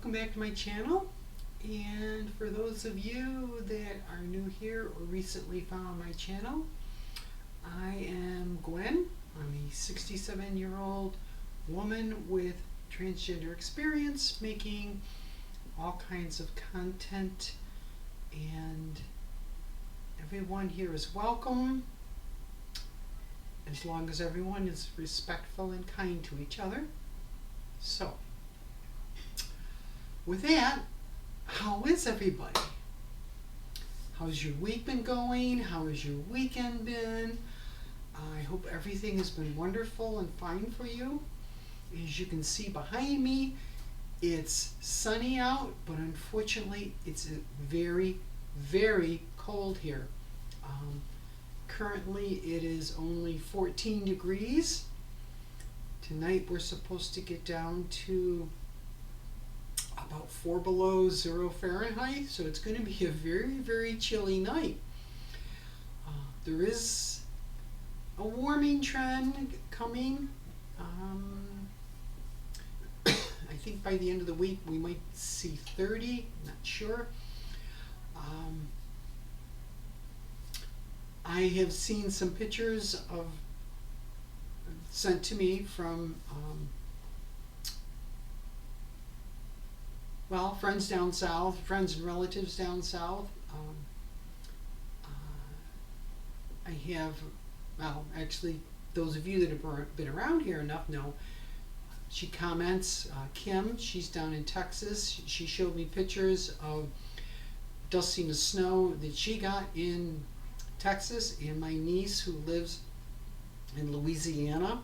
welcome back to my channel. And for those of you that are new here or recently found my channel, I am Gwen. I'm a 67-year-old woman with transgender experience, making all kinds of content, and everyone here is welcome as long as everyone is respectful and kind to each other. So, with that, how is everybody? How's your week been going? How has your weekend been? I hope everything has been wonderful and fine for you. As you can see behind me, it's sunny out, but unfortunately it's very, very cold here. Currently it is only 14 degrees. Tonight we're supposed to get down to about 4 below 0 Fahrenheit, so it's going to be a very, very chilly night. There is a warming trend coming. I think by the end of the week we might see 30, not sure. I have seen some pictures sent to me from friends down south, friends and relatives down south. I have, actually, those of you that have been around here enough know. She comments, Kim, she's down in Texas. She showed me pictures of dusting of snow that she got in Texas, and my niece who lives in Louisiana,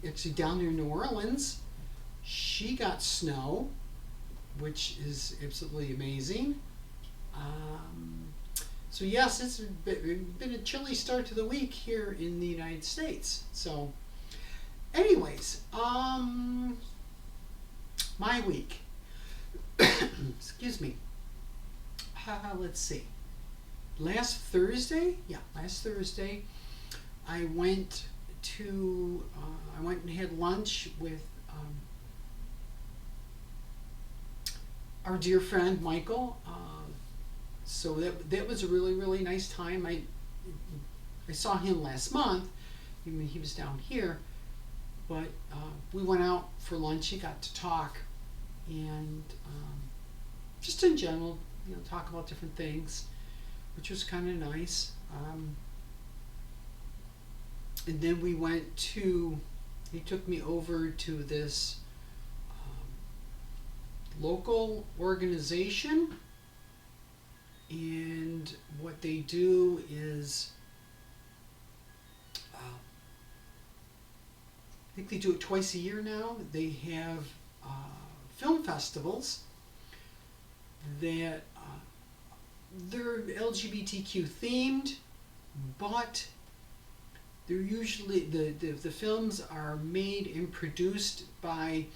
actually down near New Orleans, she got snow, which is absolutely amazing. So yes, it's been a chilly start to the week here in the United States. So anyways, my week. Excuse me. Let's see. Last Thursday, I went and had lunch with our dear friend Michael. So that was a really, really nice time. I saw him last month. I mean, he was down here, but we went out for lunch. He got to talk, and just in general, talk about different things, which was kind of nice. And then he took me over to this local organization, and what they do is, I think they do it twice a year now. They have film festivals that they're LGBTQ themed, but they're usually the films are made and produced by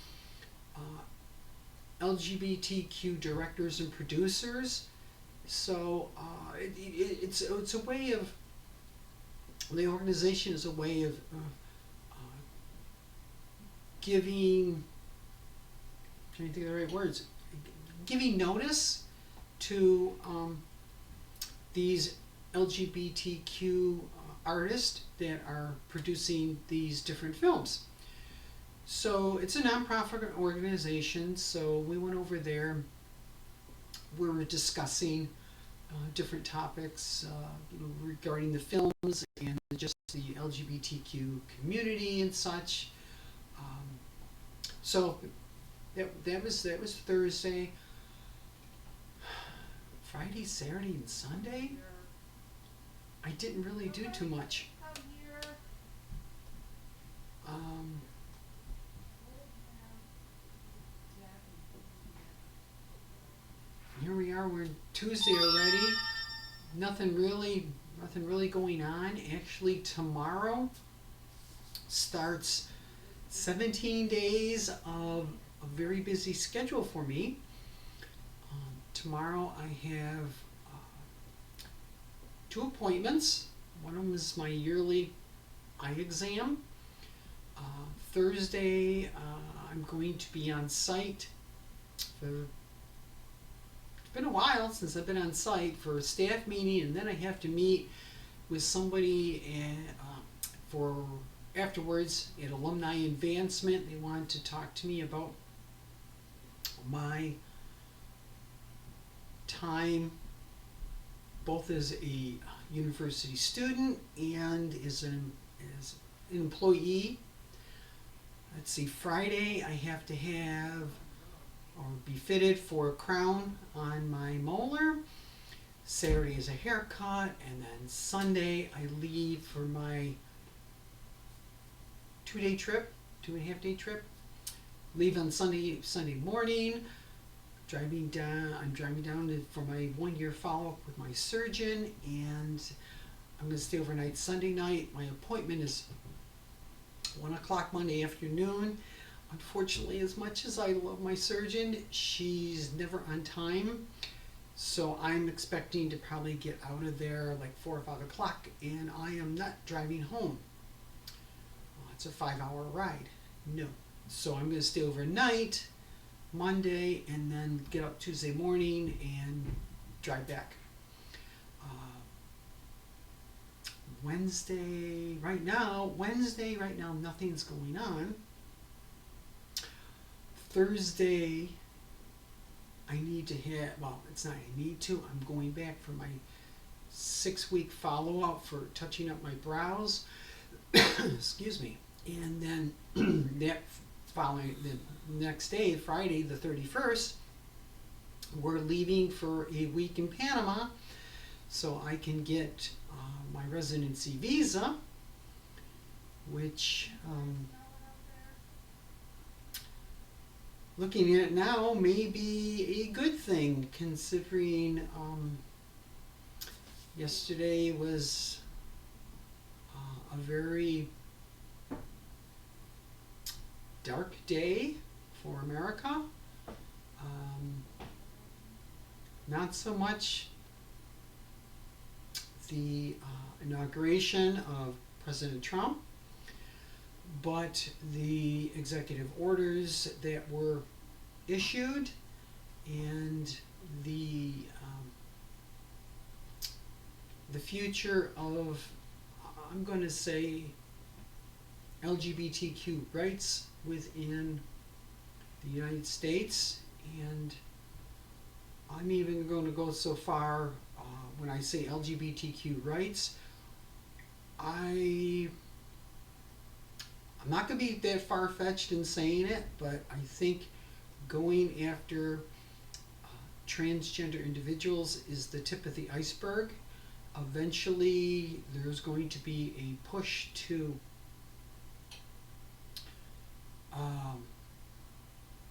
LGBTQ directors and producers. So it's a way of, the organization is a way of giving, I'm trying to think of the right words, giving notice to these LGBTQ artists that are producing these different films. So it's a nonprofit organization, so we went over there. We were discussing different topics regarding the films and just the LGBTQ community and such. So that was Thursday. Friday, Saturday, and Sunday, I didn't really do too much. Here we are. We're Tuesday already. Nothing really going on. Actually, tomorrow starts 17 days of a very busy schedule for me. Tomorrow I have 2 appointments. One of them is my yearly eye exam. Thursday I'm going to be on site it's been a while since I've been on site for a staff meeting, and then I have to meet with somebody for afterwards at alumni advancement. They wanted to talk to me about my time both as a university student and as an employee. Let's see, Friday I have to have or be fitted for a crown on my molar. Saturday is a haircut, and then Sunday I leave for my 2-day trip, 2.5-day trip. Leave on Sunday morning. I'm driving down for my 1-year follow-up with my surgeon, and I'm going to stay overnight Sunday night. My appointment is 1 o'clock Monday afternoon. Unfortunately, as much as I love my surgeon, she's never on time. So I'm expecting to probably get out of there like 4 or 5 o'clock, and I am not driving home. It's a 5-hour ride. No. So I'm going to stay overnight Monday and then get up Tuesday morning and drive back. Wednesday right now, nothing's going on. Thursday, I need to hit, well, it's not I need to, I'm going back for my 6-week follow-up for touching up my brows. Excuse me. And then the next day, Friday the 31st, we're leaving for a week in Panama so I can get my residency visa, which looking at it now may be a good thing, considering yesterday was a very dark day for America. Not so much the inauguration of President Trump, but the executive orders that were issued and the future of, I'm going to say, LGBTQ rights within the United States. And I'm even going to go so far when I say LGBTQ rights, I'm not going to be that far-fetched in saying it, but I think going after transgender individuals is the tip of the iceberg. Eventually, there's going to be a push to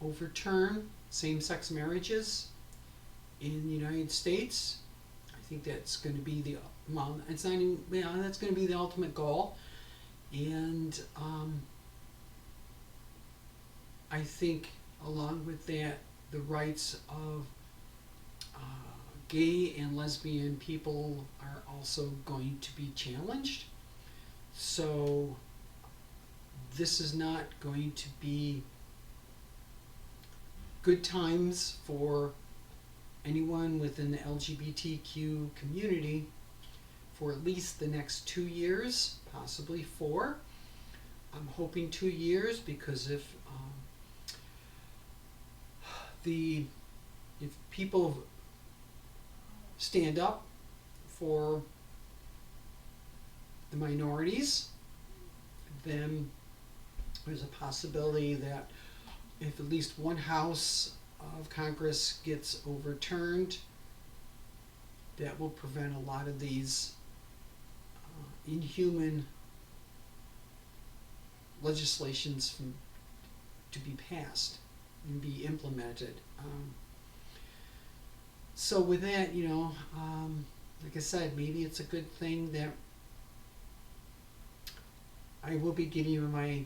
overturn same-sex marriages in the United States. I think that's going to be that's going to be the ultimate goal. And I think along with that, the rights of gay and lesbian people are also going to be challenged. So this is not going to be good times for anyone within the LGBTQ community for at least the next 2 years, possibly 4. I'm hoping 2 years, because if people stand up for the minorities, then there's a possibility that if at least one house of Congress gets overturned, that will prevent a lot of these inhuman legislations to be passed and be implemented. So with that, like I said, maybe it's a good thing that I will be getting my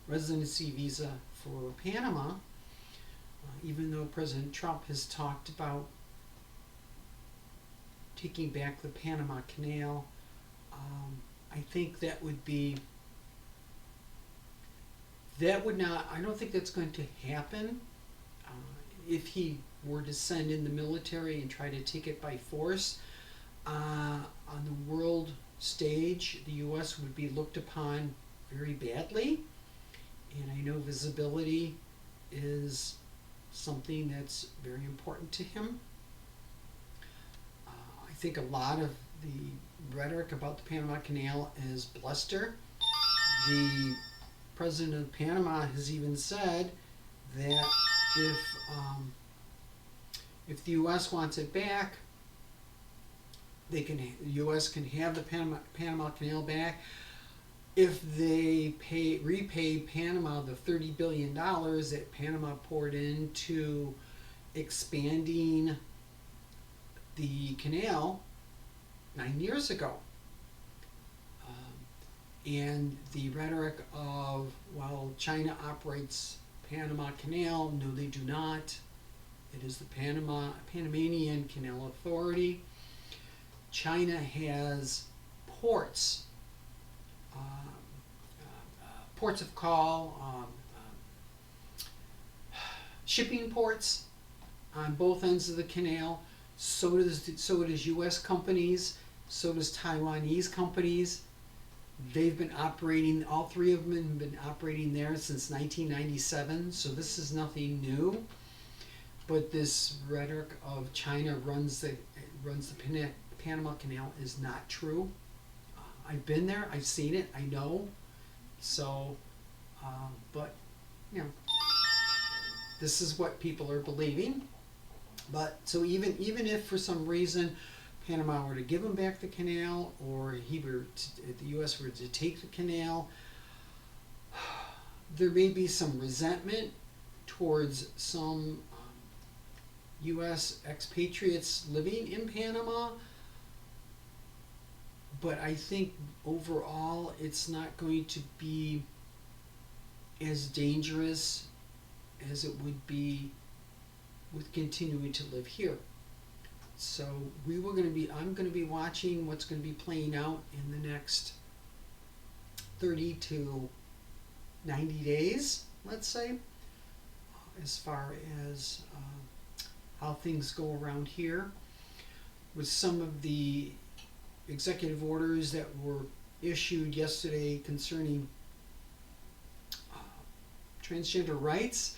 residency visa for Panama, even though President Trump has talked about taking back the Panama Canal. I think I don't think that's going to happen. if he were to send in the military and try to take it by force, on the world stage, the U.S. would be looked upon very badly. And I know visibility is something that's very important to him. I think a lot of the rhetoric about the Panama Canal is bluster. The president of Panama has even said that if the U.S. wants it back, the U.S. can have the Panama Canal back if they repay Panama the $30 billion that Panama poured into expanding the canal 9 years ago. And the rhetoric of, well, China operates Panama Canal, no they do not. It is the Panamanian Canal Authority. China has ports, ports of call, shipping ports on both ends of the canal. So does U.S. companies. So does Taiwanese companies. They've been operating. All three of them have been operating there since 1997. So this is nothing new. But this rhetoric of China runs the Panama Canal is not true. I've been there. I've seen it. I know. So, but you know, this is what people are believing. But so even if for some reason Panama were to give him back the canal, or the U.S. were to take the canal, there may be some resentment towards some U.S. expatriates living in Panama. But I think overall it's not going to be as dangerous as it would be with continuing to live here. So I'm going to be watching what's going to be playing out in the next 30 to 90 days, let's say, as far as how things go around here. With some of the executive orders that were issued yesterday concerning transgender rights,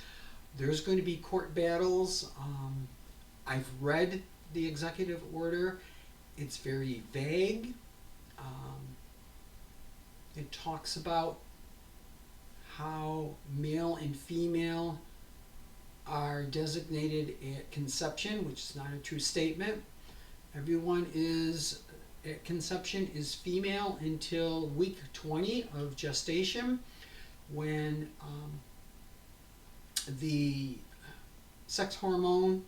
there's going to be court battles. I've read the executive order. It's very vague. It talks about how male and female are designated at conception, which is not a true statement. Everyone is at conception is female until week 20 of gestation, when the sex hormone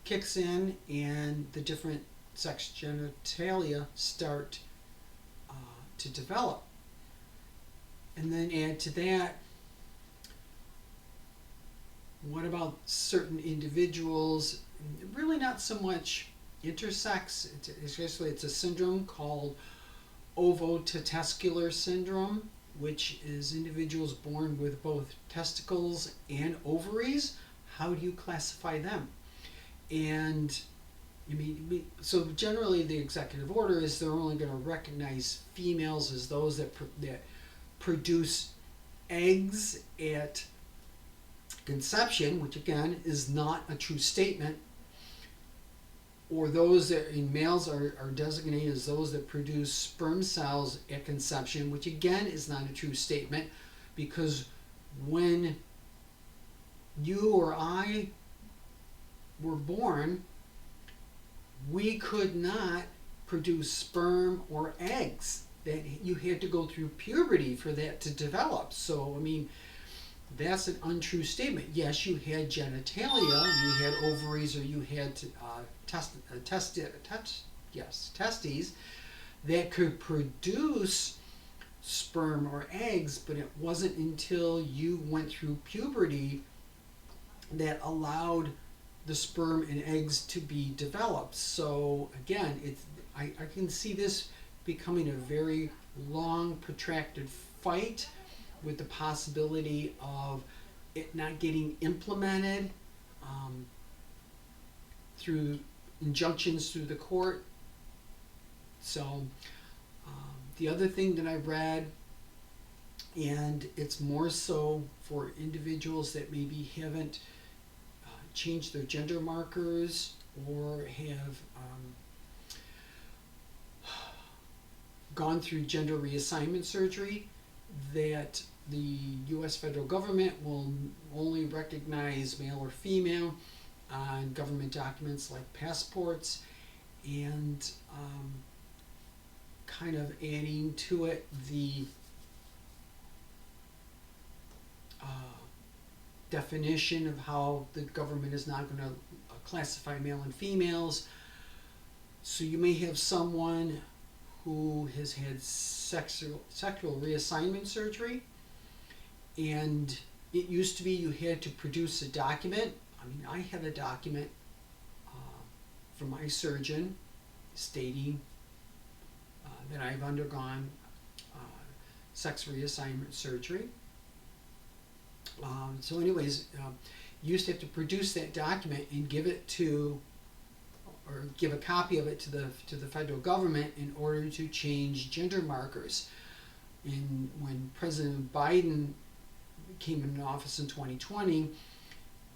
kicks in and the different sex genitalia start to develop. And then add to that, what about certain individuals, really not so much intersex, it's a syndrome called ovotesticular syndrome, which is individuals born with both testicles and ovaries. How do you classify them? And so generally the executive order is they're only going to recognize females as those that produce eggs at conception, which again is not a true statement, or those that in males are designated as those that produce sperm cells at conception, which again is not a true statement, because when you or I were born, we could not produce sperm or eggs. That you had to go through puberty for that to develop. So I mean, that's an untrue statement. Yes, you had genitalia, you had ovaries, or you had testes that could produce sperm or eggs, but it wasn't until you went through puberty that allowed the sperm and eggs to be developed. So again, I can see this becoming a very long, protracted fight, with the possibility of it not getting implemented through injunctions through the court. So the other thing that I read, and it's more so for individuals that maybe haven't changed their gender markers or have gone through gender reassignment surgery, that the U.S. federal government will only recognize male or female on government documents like passports, and kind of adding to it the definition of how the government is not going to classify male and females. So you may have someone who has had sexual reassignment surgery, and it used to be you had to produce a document. I mean, I had a document from my surgeon stating that I've undergone sex reassignment surgery. So anyways, you used to have to produce that document and give it to, or give a copy of it to the federal government in order to change gender markers. And when President Biden came into office in 2020,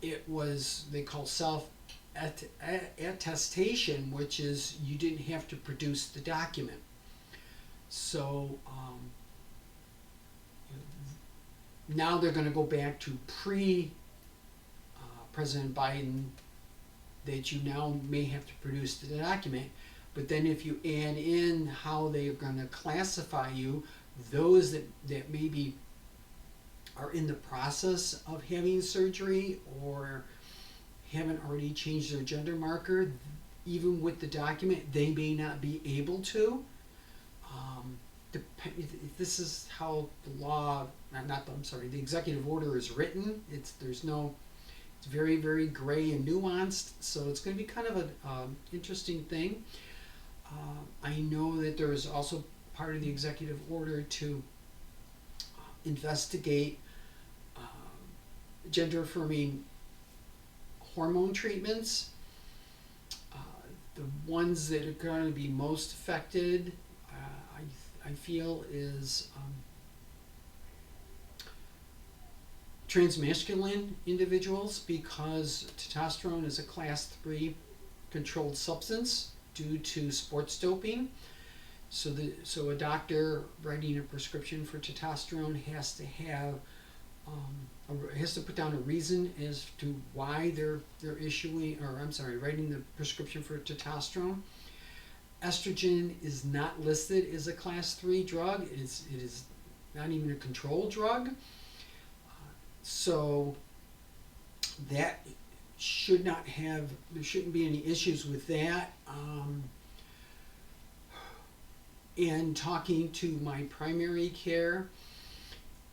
it was, they call self-attestation, which is you didn't have to produce the document. So now they're going to go back to pre-President Biden, that you now may have to produce the document. But then if you add in how they're going to classify you, those that maybe are in the process of having surgery or haven't already changed their gender marker, even with the document, they may not be able to. This is how the law, the executive order is written. It's very, very gray and nuanced, so it's going to be kind of an interesting thing. I know that there is also part of the executive order to investigate gender affirming hormone treatments. The ones that are going to be most affected, I feel, is transmasculine individuals, because testosterone is a class 3 controlled substance due to sports doping. So a doctor writing a prescription for testosterone has to have has to put down a reason as to why they're writing the prescription for testosterone. Estrogen is not listed as a class 3 drug. It is not even a controlled drug. So that there shouldn't be any issues with that. And talking to my primary care,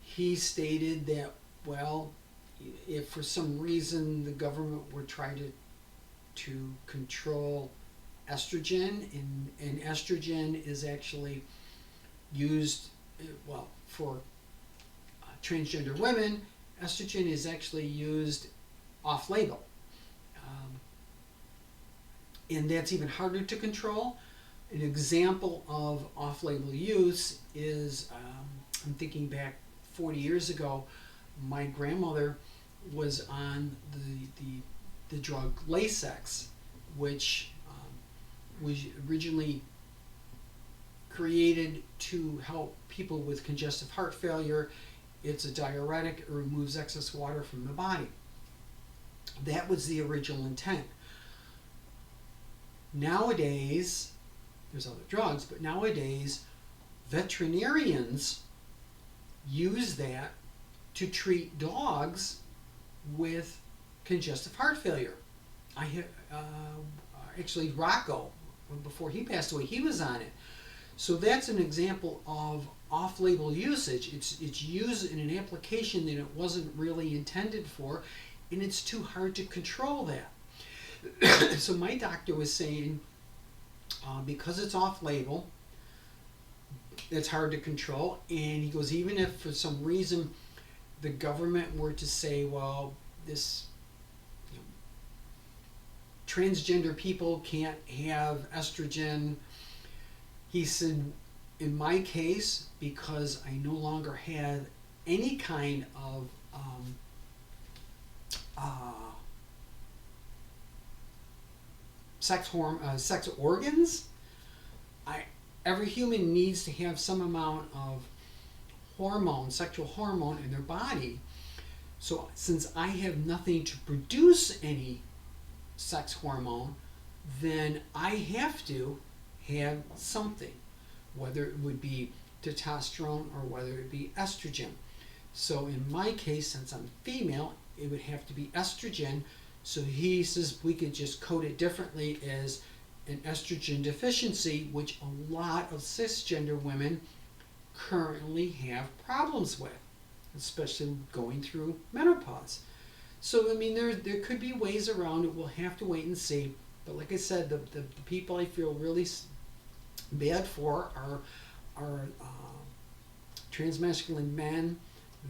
he stated that, well, if for some reason the government were trying to control estrogen, and estrogen is actually used, for transgender women, estrogen is actually used off-label. And that's even harder to control. An example of off-label use is, I'm thinking back 40 years ago, my grandmother was on the drug Lasix, which was originally created to help people with congestive heart failure. It's a diuretic. It removes excess water from the body. That was the original intent. Nowadays, there's other drugs, but nowadays veterinarians use that to treat dogs with congestive heart failure. I have actually Rocco, before he passed away, he was on it. So that's an example of off-label usage. It's used in an application that it wasn't really intended for, and it's too hard to control that. So my doctor was saying, because it's off-label, it's hard to control. And he goes, even if for some reason the government were to say, well, this transgender people can't have estrogen. He said, in my case, because I no longer have any kind of sex organs, every human needs to have some amount of hormone, sexual hormone in their body. So since I have nothing to produce any sex hormone, then I have to have something, whether it would be testosterone or whether it be estrogen. So in my case, since I'm female, it would have to be estrogen. So he says we could just code it differently as an estrogen deficiency, which a lot of cisgender women currently have problems with, especially going through menopause. So I mean, there could be ways around it. We'll have to wait and see. But like I said, the people I feel really bad for are transmasculine men,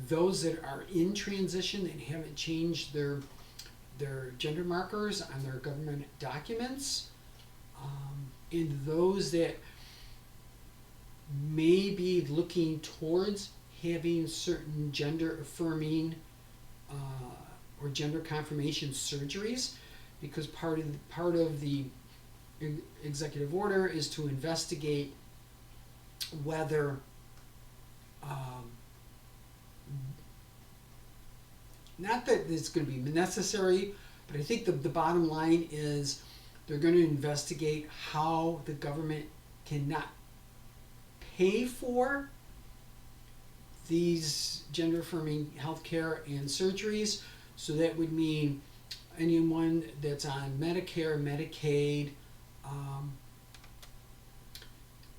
those that are in transition and haven't changed their gender markers on their government documents, and those that may be looking towards having certain gender affirming or gender confirmation surgeries, because part of the executive order is to investigate whether not that it's going to be necessary, but I think the bottom line is they're going to investigate how the government cannot pay for these gender affirming healthcare and surgeries. So that would mean anyone that's on Medicare, Medicaid,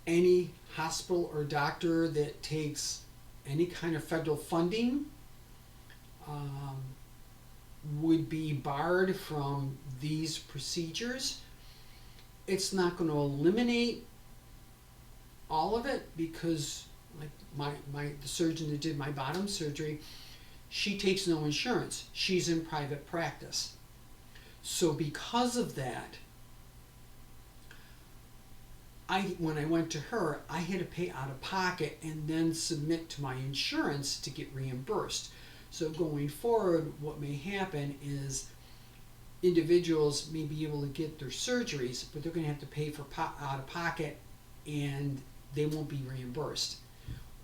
any hospital or doctor that takes any kind of federal funding would be barred from these procedures. It's not going to eliminate all of it, because like the surgeon that did my bottom surgery, she takes no insurance. She's in private practice. So because of that, when I went to her, I had to pay out of pocket and then submit to my insurance to get reimbursed. So going forward, what may happen is individuals may be able to get their surgeries, but they're going to have to pay for out of pocket, and they won't be reimbursed,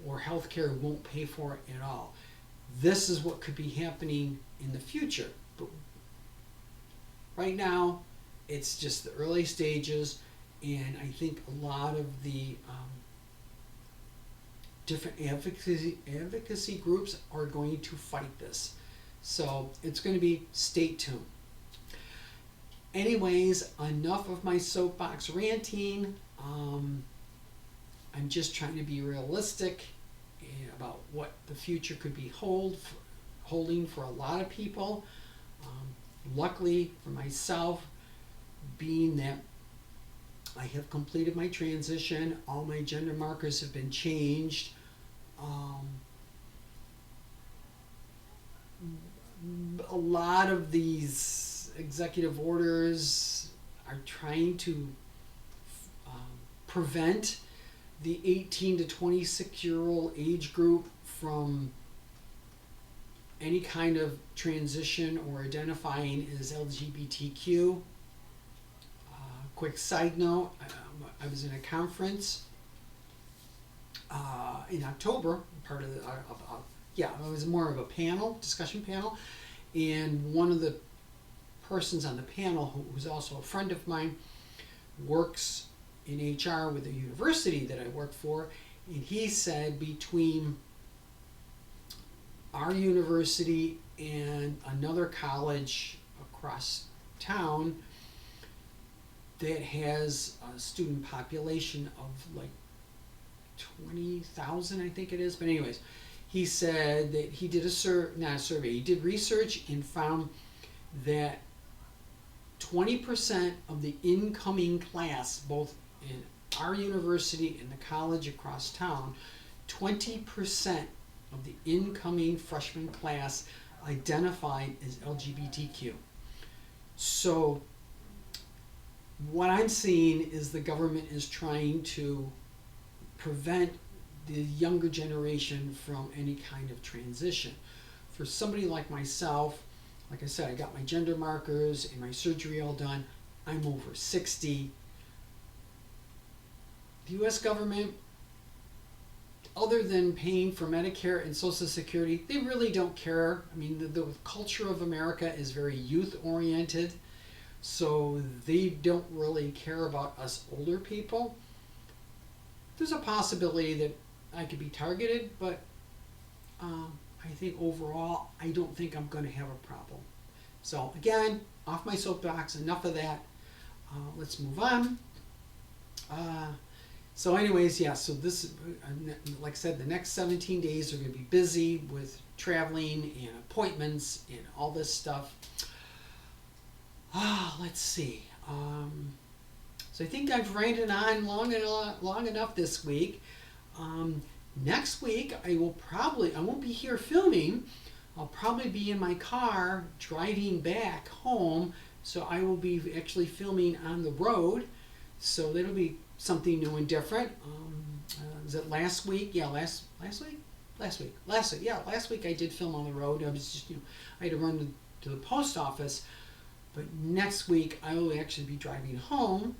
or healthcare won't pay for it at all. This is what could be happening in the future. But right now, it's just the early stages, and I think a lot of the different advocacy groups are going to fight this. So it's going to be, stay tuned. Anyways, enough of my soapbox ranting. I'm just trying to be realistic about what the future could be holding for a lot of people. Luckily for myself, being that I have completed my transition, all my gender markers have been changed. A lot of these executive orders are trying to prevent the 18 to 26-year-old age group from any kind of transition or identifying as LGBTQ. Quick side note, I was in a conference in October, part of the, it was more of a panel, discussion panel, and one of the persons on the panel, who was also a friend of mine, works in HR with the university that I work for, and he said between our university and another college across town that has a student population of like 20,000, I think it is. But anyways, he said that he did he did research and found that 20% of the incoming class, both in our university and the college across town, 20% of the incoming freshman class identified as LGBTQ. So what I'm seeing is the government is trying to prevent the younger generation from any kind of transition. For somebody like myself, like I said, I got my gender markers and my surgery all done. I'm over 60. The U.S. government, other than paying for Medicare and Social Security, they really don't care. I mean, the culture of America is very youth-oriented, so they don't really care about us older people. There's a possibility that I could be targeted, but I think overall, I don't think I'm going to have a problem. So again, off my soapbox, enough of that. Let's move on. So anyways, yeah, so this, like I said, the next 17 days are going to be busy with traveling and appointments and all this stuff. Let's see. So I think I've ranted on long enough this week. Next week, I won't be here filming. I'll probably be in my car driving back home. So I will be actually filming on the road. So that'll be something new and different. Was it last week? Yeah, last week. Yeah, last week I did film on the road. I was just, I had to run to the post office. But next week I will actually be driving home.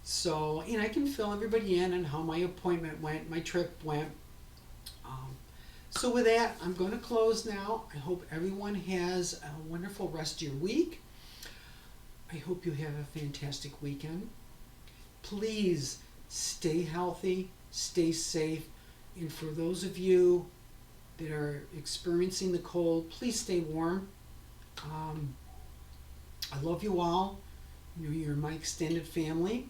So, I can fill everybody in on how my appointment went, my trip went. So with that, I'm going to close now. I hope everyone has a wonderful rest of your week. I hope you have a fantastic weekend. Please stay healthy, stay safe, and for those of you that are experiencing the cold, please stay warm. I love you all. You're my extended family.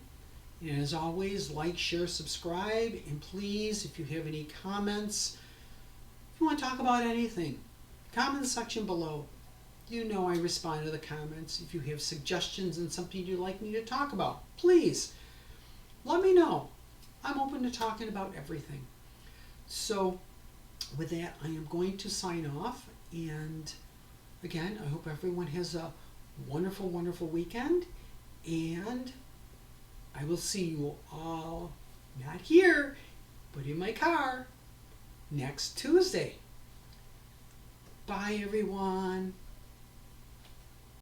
And as always, like, share, subscribe, and please, if you have any comments, if you want to talk about anything, comment section below. I respond to the comments. If you have suggestions and something you'd like me to talk about, please let me know. I'm open to talking about everything. So with that, I am going to sign off. And again, I hope everyone has a wonderful, wonderful weekend. And I will see you all, not here, but in my car, next Tuesday. Bye, everyone.